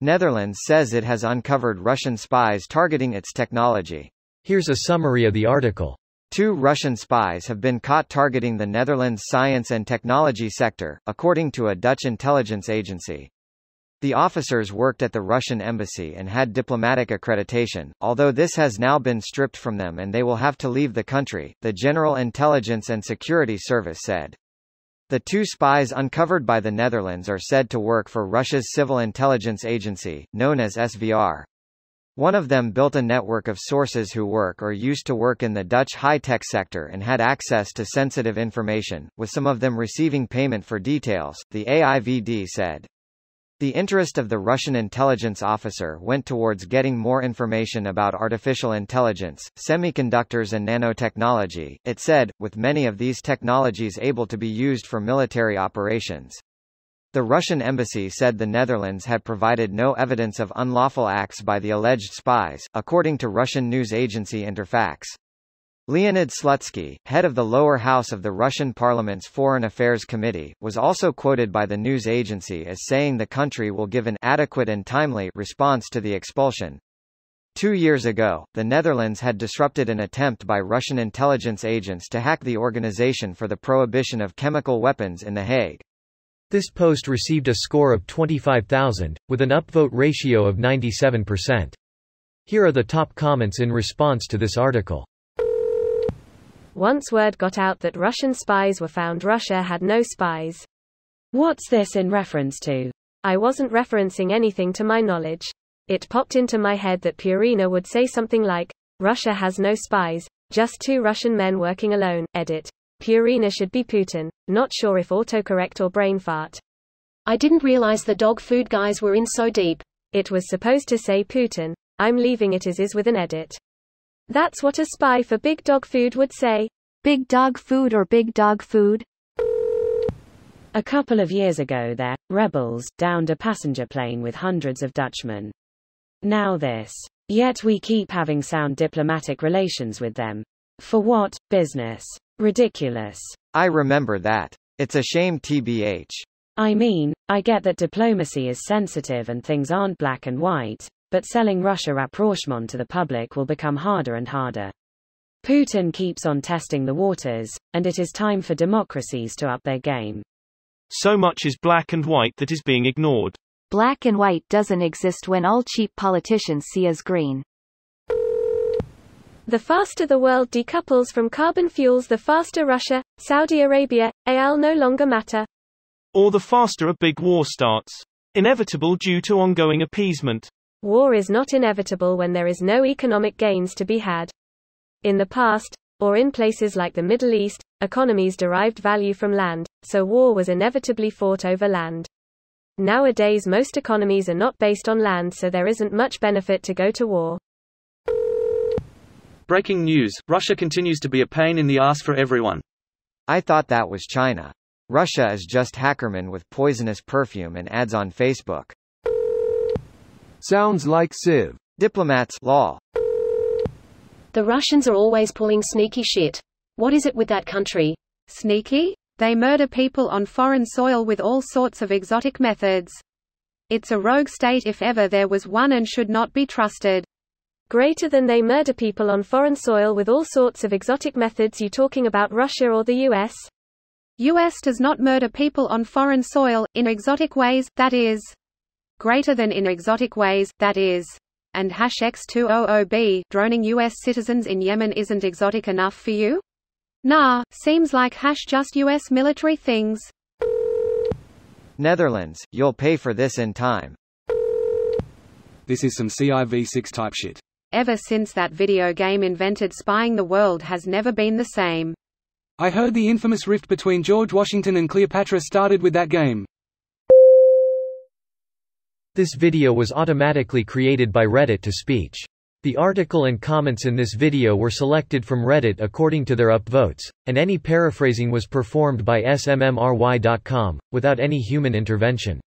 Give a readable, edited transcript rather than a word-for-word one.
Netherlands says it has uncovered Russian spies targeting its technology. Here's a summary of the article. 2 Russian spies have been caught targeting the Netherlands' science and technology sector, according to a Dutch intelligence agency. The officers worked at the Russian embassy and had diplomatic accreditation, although this has now been stripped from them and they will have to leave the country, the General Intelligence and Security Service said. The 2 spies uncovered by the Netherlands are said to work for Russia's civil intelligence agency, known as SVR. One of them built a network of sources who work or used to work in the Dutch high-tech sector and had access to sensitive information, with some of them receiving payment for details, the AIVD said. The interest of the Russian intelligence officer went towards getting more information about artificial intelligence, semiconductors and nanotechnology, it said, with many of these technologies able to be used for military operations. The Russian embassy said the Netherlands had provided no evidence of unlawful acts by the alleged spies, according to Russian news agency Interfax. Leonid Slutsky, head of the lower house of the Russian parliament's Foreign Affairs Committee, was also quoted by the news agency as saying the country will give an adequate and timely response to the expulsion. 2 years ago, the Netherlands had disrupted an attempt by Russian intelligence agents to hack the Organization for the Prohibition of Chemical Weapons in The Hague. This post received a score of 25,000, with an upvote ratio of 97%. Here are the top comments in response to this article. Once word got out that Russian spies were found, Russia had no spies. What's this in reference to? I wasn't referencing anything to my knowledge. It popped into my head that Purina would say something like, Russia has no spies, just 2 Russian men working alone, edit. Purina should be Putin, not sure if autocorrect or brain fart. I didn't realize the dog food guys were in so deep. It was supposed to say Putin. I'm leaving it as is with an edit. That's what a spy for Big Dog Food would say. Big dog food or big dog food? A couple of years ago their rebels downed a passenger plane with hundreds of Dutchmen. Now this. Yet we keep having sound diplomatic relations with them. For what business? Ridiculous. I remember that. It's a shame tbh. I mean, I get that diplomacy is sensitive and things aren't black and white, but selling Russia rapprochement to the public will become harder and harder. Putin keeps on testing the waters, and it is time for democracies to up their game. So much is black and white that is being ignored. Black and white doesn't exist when all cheap politicians see as green. The faster the world decouples from carbon fuels, the faster Russia, Saudi Arabia, AL no longer matter. Or the faster a big war starts. Inevitable due to ongoing appeasement. War is not inevitable when there is no economic gains to be had. In the past, or in places like the Middle East, economies derived value from land, so war was inevitably fought over land. Nowadays most economies are not based on land, so there isn't much benefit to go to war. Breaking news, Russia continues to be a pain in the ass for everyone. I thought that was China. Russia is just Hackerman with poisonous perfume and ads on Facebook. Sounds like Civ. Diplomats, law. The Russians are always pulling sneaky shit. What is it with that country? Sneaky? They murder people on foreign soil with all sorts of exotic methods. It's a rogue state if ever there was one, and should not be trusted. Greater than they murder people on foreign soil with all sorts of exotic methods. You talking about Russia or the US? US does not murder people on foreign soil, in exotic ways, that is. Greater than in exotic ways, that is. And #X200B, droning US citizens in Yemen isn't exotic enough for you? Nah, seems like just US military things. Netherlands, you'll pay for this in time. This is some CIV6 type shit. Ever since that video game invented spying, the world has never been the same. I heard the infamous rift between George Washington and Cleopatra started with that game. This video was automatically created by Reddit to speech. The article and comments in this video were selected from Reddit according to their upvotes, and any paraphrasing was performed by smmry.com, without any human intervention.